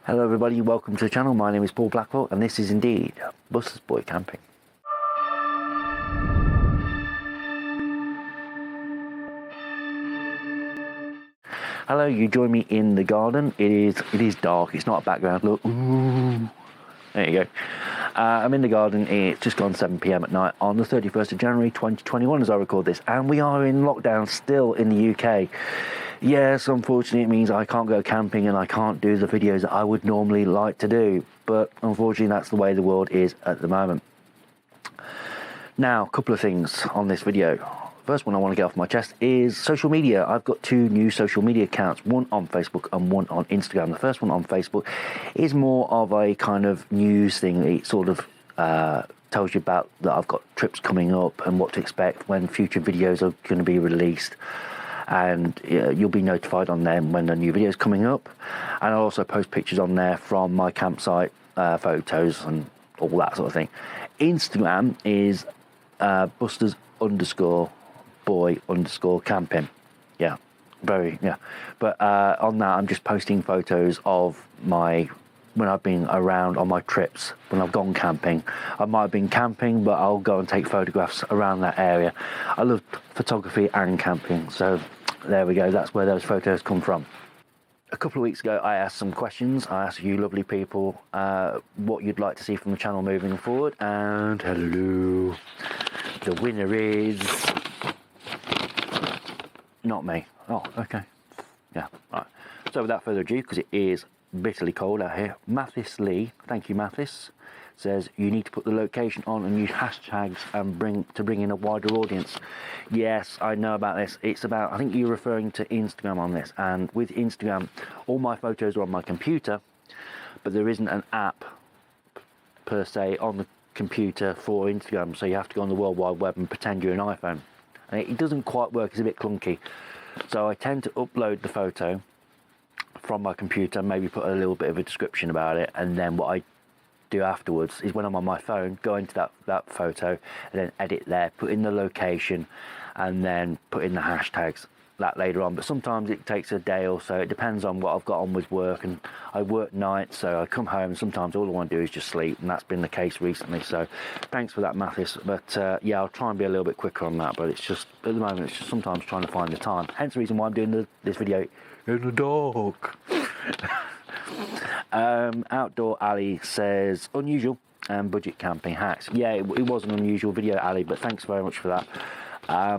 Hello everybody, welcome to the channel. My name is Paul Blackwell and this is indeed Buster's Boy Camping. Hello, you join me in the garden. It is dark, it's not a background look. Ooh. There you go. I'm in the garden. It's just gone 7 p.m. at night on the 31st of January 2021 as I record this, and we are in lockdown still in the UK. Yes, unfortunately it means I can't go camping and I can't do the videos that I would normally like to do, but unfortunately that's the way the world is at the moment. Now, a couple of things on this video. First one I want to get off my chest is social media. I've got two new social media accounts, one on Facebook and one on Instagram. The first one on Facebook is more of a kind of news thing. It sort of tells you about that I've got trips coming up and what to expect when future videos are going to be released. And you'll be notified on them when the new video is coming up. And I'll also post pictures on there from my campsite, photos and all that sort of thing. Instagram is Busters_boy_camping. Yeah, but on that I'm just posting photos of when I've been around on my trips, when I've gone camping. I might have been camping, but I'll go and take photographs around that area. I love photography and camping, so there we go, that's where those photos come from. A couple of weeks ago I asked some questions. I asked you lovely people what you'd like to see from the channel moving forward, and hello, the winner is not me. Oh, okay, yeah, right. So without further ado, because it is bitterly cold out here, Mathis Lee, thank you Mathis, says you need to put the location on and use hashtags and bring in a wider audience. Yes, I know about this. It's about, I think you're referring to Instagram on this, and with Instagram all my photos are on my computer, but there isn't an app per se on the computer for Instagram, so you have to go on the World Wide Web and pretend you're an iPhone, and it doesn't quite work. It's a bit clunky, so I tend to upload the photo from my computer, maybe put a little bit of a description about it, and then what I do afterwards is when I'm on my phone, go into that photo and then edit there, put in the location and then put in the hashtags that later on. But sometimes it takes a day or so. It depends on what I've got on with work, and I work nights, so I come home and sometimes all I want to do is just sleep, and that's been the case recently. So thanks for that, Mathis. But yeah, I'll try and be a little bit quicker on that, but it's just at the moment it's just sometimes trying to find the time, hence the reason why I'm doing this video in the dark. Outdoor Ali says unusual and budget camping hacks. Yeah, it was an unusual video, Ali, but thanks very much for that. I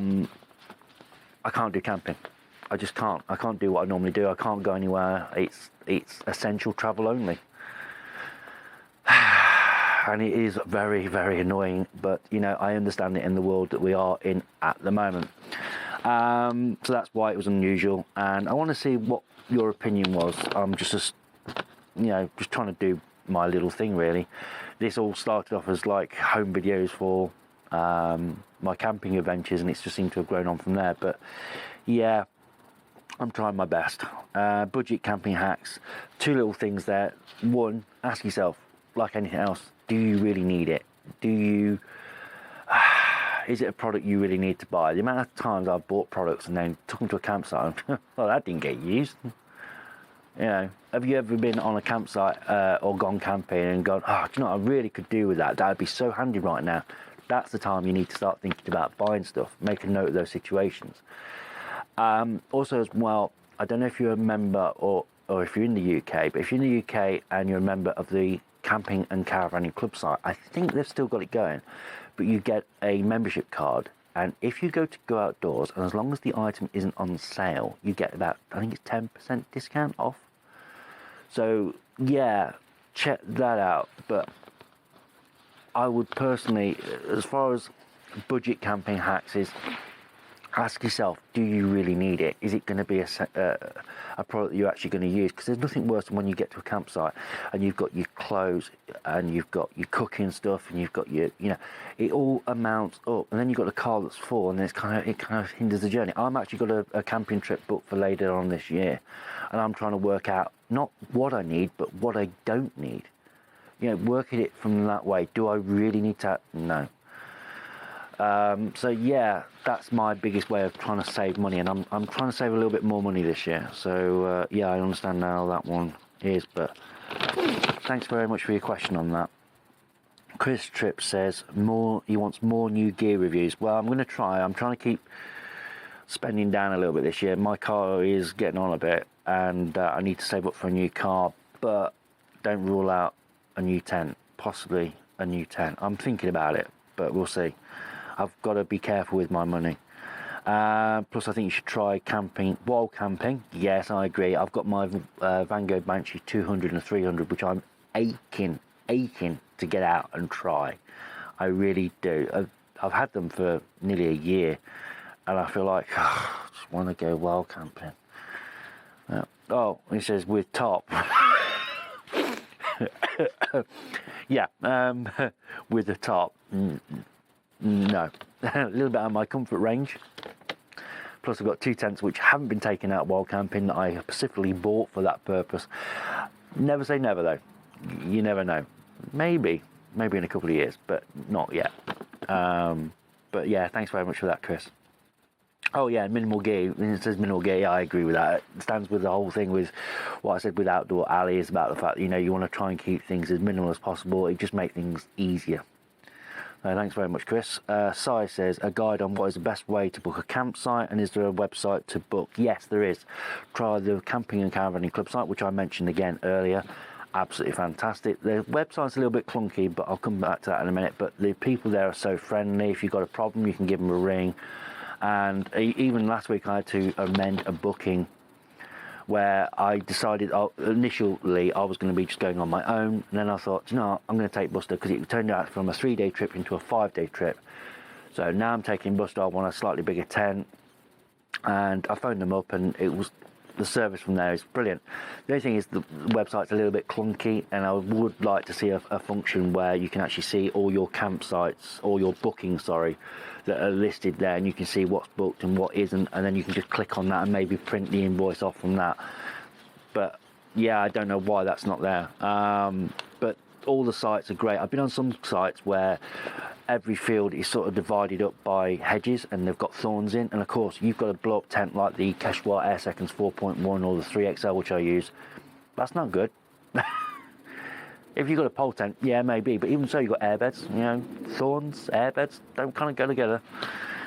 can't do camping. I just can't. I can't do what I normally do. I can't go anywhere. It's essential travel only. And it is very, very annoying, but you know, I understand it in the world that we are in at the moment. So that's why it was unusual, and I want to see what your opinion was. I'm just trying to do my little thing really. This all started off as like home videos for my camping adventures, and it's just seemed to have grown on from there. But yeah, I'm trying my best. Budget camping hacks, two little things there. One, ask yourself, like anything else, do you really need it? Is it a product you really need to buy? The amount of times I've bought products and then took them to a campsite and well, that didn't get used. You know, have you ever been on a campsite or gone camping and gone, oh, do you know what I really could do with that? That'd be so handy right now. That's the time you need to start thinking about buying stuff. Make a note of those situations. Also as well, I don't know if you're a member or if you're in the UK, but if you're in the UK and you're a member of the Camping and Caravanning Club site, I think they've still got it going, but you get a membership card, and if you go outdoors, and as long as the item isn't on sale, you get about, I think it's 10% discount off. So yeah, check that out. But I would personally, as far as budget camping hacks is, ask yourself, do you really need it? Is it going to be a product that you're actually going to use? Because there's nothing worse than when you get to a campsite and you've got your clothes and you've got your cooking stuff and you've got your, you know, it all amounts up, and then you've got a car that's full, and then it kind of hinders the journey. I'm actually got a camping trip booked for later on this year, and I'm trying to work out not what I need, but what I don't need. You know, working it from that way. Do I really need that? No. So yeah, that's my biggest way of trying to save money, and I'm trying to save a little bit more money this year. So yeah, I understand now that one is, but Thanks very much for your question on that. Chris Tripp says he wants more new gear reviews. Well, I'm going to try. I'm trying to keep spending down a little bit this year. My car is getting on a bit, and I need to save up for a new car, but don't rule out a new tent, possibly a new tent. I'm thinking about it, but we'll see. I've got to be careful with my money. Plus, I think you should try camping, wild camping. Yes, I agree. I've got my Van Gogh Banshee 200 and 300, which I'm aching to get out and try. I really do. I've had them for nearly a year, and I feel like I just want to go wild camping. Oh, he says with top. Yeah, with the top. No, a little bit out of my comfort range. Plus, I've got 2 tents which haven't been taken out wild camping that I specifically bought for that purpose. Never say never, though. You never know. Maybe in a couple of years, but not yet. But yeah, thanks very much for that, Chris. Oh yeah, minimal gear. When it says minimal gear, yeah, I agree with that. It stands with the whole thing with what I said with Outdoor Alley, is about the fact that, you want to try and keep things as minimal as possible. It just makes things easier. Thanks very much, Chris. Sai says, a guide on what is the best way to book a campsite, and is there a website to book? Yes, there is. Try the Camping and Caravanning Club site, which I mentioned again earlier. Absolutely fantastic. The website's a little bit clunky, but I'll come back to that in a minute. But the people there are so friendly. If you've got a problem, you can give them a ring. And even last week, I had to amend a booking where I decided initially I was going to be just going on my own, and then I thought, I'm going to take Buster, because it turned out from a 3-day trip into a 5-day trip. So now I'm taking Buster. I want a slightly bigger tent, and I phoned them up, and the service from there is brilliant. The only thing is the website's a little bit clunky, and I would like to see a function where you can actually see all your campsites, all your bookings, that are listed there, and you can see what's booked and what isn't, and then you can just click on that and maybe print the invoice off from that. But yeah, I don't know why that's not there. But all the sites are great. I've been on some sites where every field is sort of divided up by hedges, and they've got thorns in, and of course you've got a blow up tent like the Keshwar Air Seconds 4.1 or the 3XL, which I use. That's not good. If you've got a pole tent, yeah, maybe, but even so, you've got airbeds. Thorns, airbeds don't kind of go together.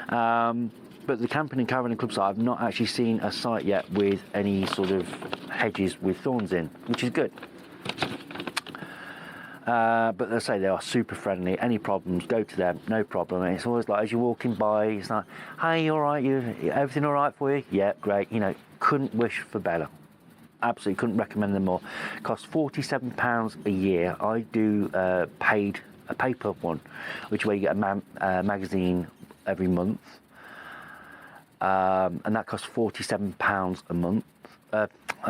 But the Camping and Caravanning Club site, I've not actually seen a site yet with any sort of hedges with thorns in, which is good. But they say they are super friendly. Any problems, go to them, no problem. And it's always like, as you're walking by, it's like, hey, you all right? Everything all right for you? Yeah, great. Couldn't wish for better. Absolutely couldn't recommend them more. It costs £47 a year. I do a paper one, which way you get a magazine every month, and that costs £47 a month, a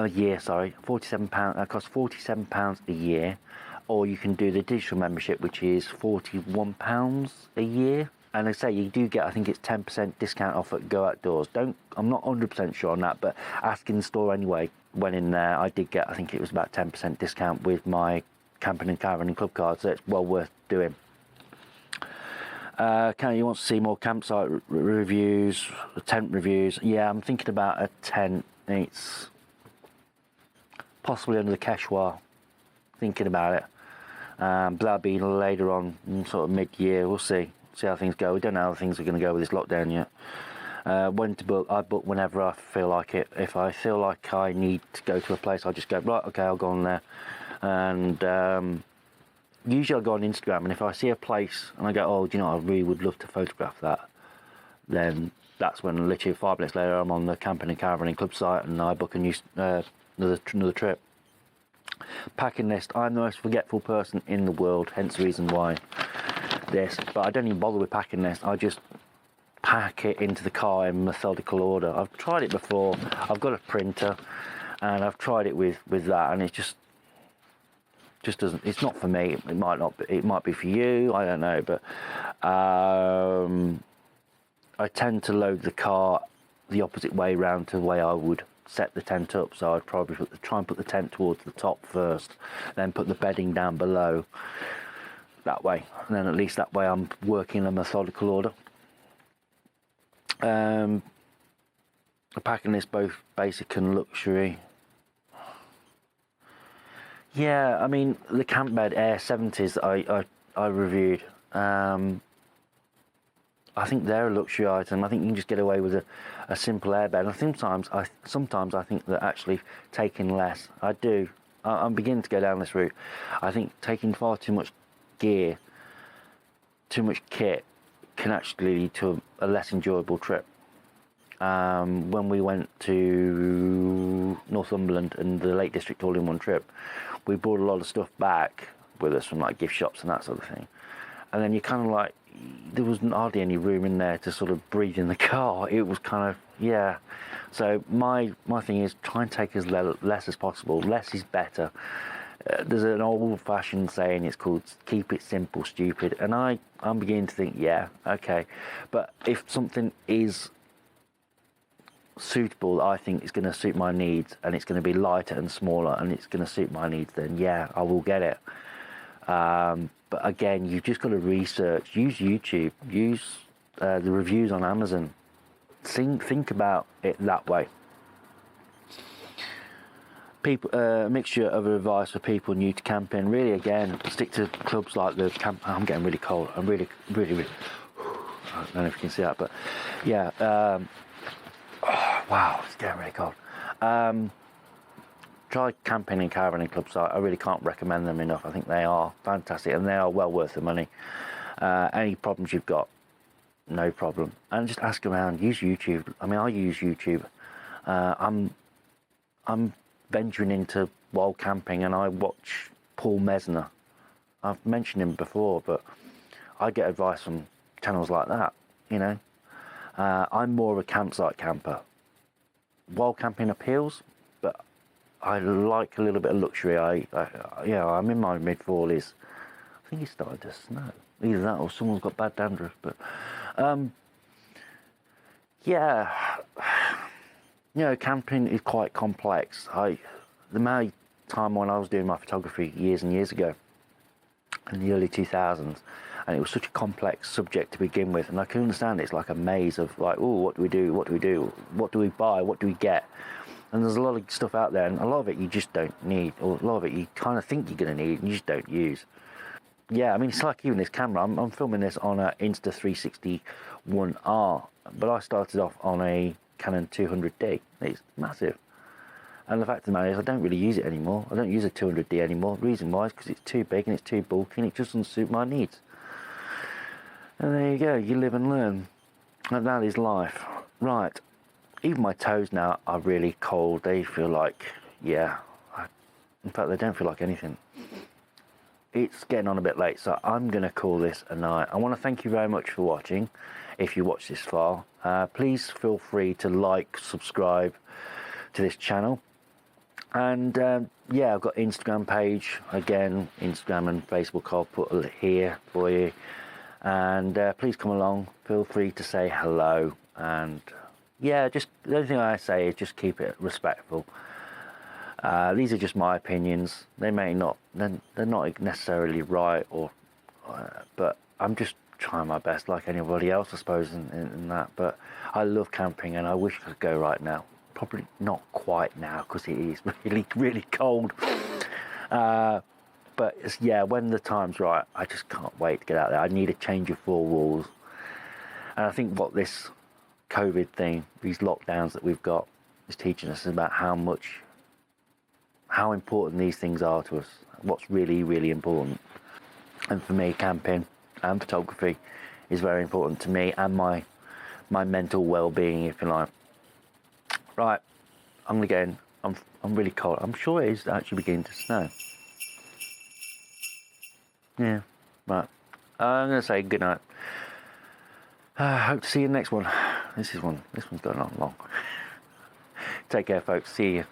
year. Sorry, £47. That costs £47 a year. Or you can do the digital membership, which is £41 a year. And they say you do get, I think it's 10% discount off at Go Outdoors. I'm not 100% sure on that, but ask in the store anyway. When in there, I did get, I think it was about 10% discount with my Camping and Caravanning Club card, so it's well worth doing. You want to see more campsite reviews, tent reviews? Yeah, I'm thinking about a tent. It's possibly under the Keshwar. Thinking about it. But that'll be later on, sort of mid-year. We'll see how things go. We don't know how things are going to go with this lockdown yet. When to book, I book whenever I feel like it. If I feel like I need to go to a place, I'll just go, right, okay, I'll go on there. And usually I'll go on Instagram, and if I see a place and I go, oh, do you know, I really would love to photograph that, then that's when literally 5 minutes later I'm on the Camping and Caravanning Club site, and I book a new another trip. Packing list. I'm the most forgetful person in the world, hence the reason why this. But I don't even bother with packing list. I just pack it into the car in methodical order. I've tried it before. I've got a printer, and I've tried it with that, and it just doesn't. It's not for me. It might not be. It might be for you. I don't know. But I tend to load the car the opposite way round to the way I would set the tent up. So I'd probably try and put the tent towards the top first, then put the bedding down below. That way, and then at least that way I'm working in a methodical order. The packing list, both basic and luxury. Yeah, I mean, the camp bed Air 70s I reviewed, I think they're a luxury item. I think you can just get away with a simple airbed. And sometimes I think that actually taking less, I do. I'm beginning to go down this route. I think taking far too much gear, too much kit, can actually lead to a less enjoyable trip. When we went to Northumberland and the Lake District all-in-one trip, we brought a lot of stuff back with us from like gift shops and that sort of thing. And then you kind of like, there wasn't hardly any room in there to sort of breathe in the car. It was kind of, yeah. So my thing is try and take as less as possible. Less is better. There's an old-fashioned saying, it's called keep it simple, stupid. And I'm beginning to think, yeah, okay. But if something is suitable, I think it's going to suit my needs, and it's going to be lighter and smaller, and it's going to suit my needs, then yeah, I will get it. But again, you've just got to research, use YouTube, use the reviews on Amazon. Think about it that way. People, mixture of advice for people new to camping. Really, again, stick to clubs like the camp. I'm getting really cold. I'm really. I don't know if you can see that, but yeah. Wow, it's getting really cold. Try camping in caravanning clubs. I really can't recommend them enough. I think they are fantastic and they are well worth the money. Any problems you've got, no problem. And just ask around. Use YouTube. I mean, I use YouTube. I'm venturing into wild camping and I watch Paul Mesner. I've mentioned him before, but I get advice from channels like that, you know. I'm more of a campsite camper. Wild camping appeals, but I like a little bit of luxury. I'm in my mid-40s. I think it's starting to snow. Either that or someone's got bad dandruff. But yeah, you know, camping is quite complex. The amount of time when I was doing my photography years and years ago, in the early 2000s, and it was such a complex subject to begin with, and I can understand it's like a maze of like, oh, what do we do? What do we do? What do we buy? What do we get? And there's a lot of stuff out there, and a lot of it you just don't need, or a lot of it you kind of think you're going to need, and you just don't use. Yeah, I mean, it's like even this camera. I'm filming this on a Insta360-1R, but I started off on a Canon 200D. It's massive. And the fact of the matter is, I don't really use it anymore. I don't use a 200D anymore. The reason why is because it's too big and it's too bulky and it just doesn't suit my needs. And there you go, you live and learn. And that is life. Right, even my toes now are really cold. They feel like, in fact, they don't feel like anything. It's getting on a bit late, so I'm going to call this a night. I want to thank you very much for watching, if you watched this far. Please feel free to like, subscribe to this channel. And I've got Instagram page. Again, Instagram and Facebook I'll put here for you. And please come along. Feel free to say hello. And just the only thing I say is just keep it respectful. These are just my opinions. They may not, they're not necessarily right, but I'm just trying my best like anybody else, I suppose, in that. But I love camping and I wish I could go right now. Probably not quite now because it is really, really cold. But when the time's right, I just can't wait to get out there. I need a change of four walls. And I think what this COVID thing, these lockdowns that we've got, is teaching us about how important these things are to us. What's really, really important. And for me, camping and photography is very important to me and my mental well-being, if you like. Right, I'm gonna get in. I'm really cold. I'm sure it is actually beginning to snow. Yeah, right. I'm gonna say good night. Hope to see you in the next one. This one's going on long. Take care, folks. See you.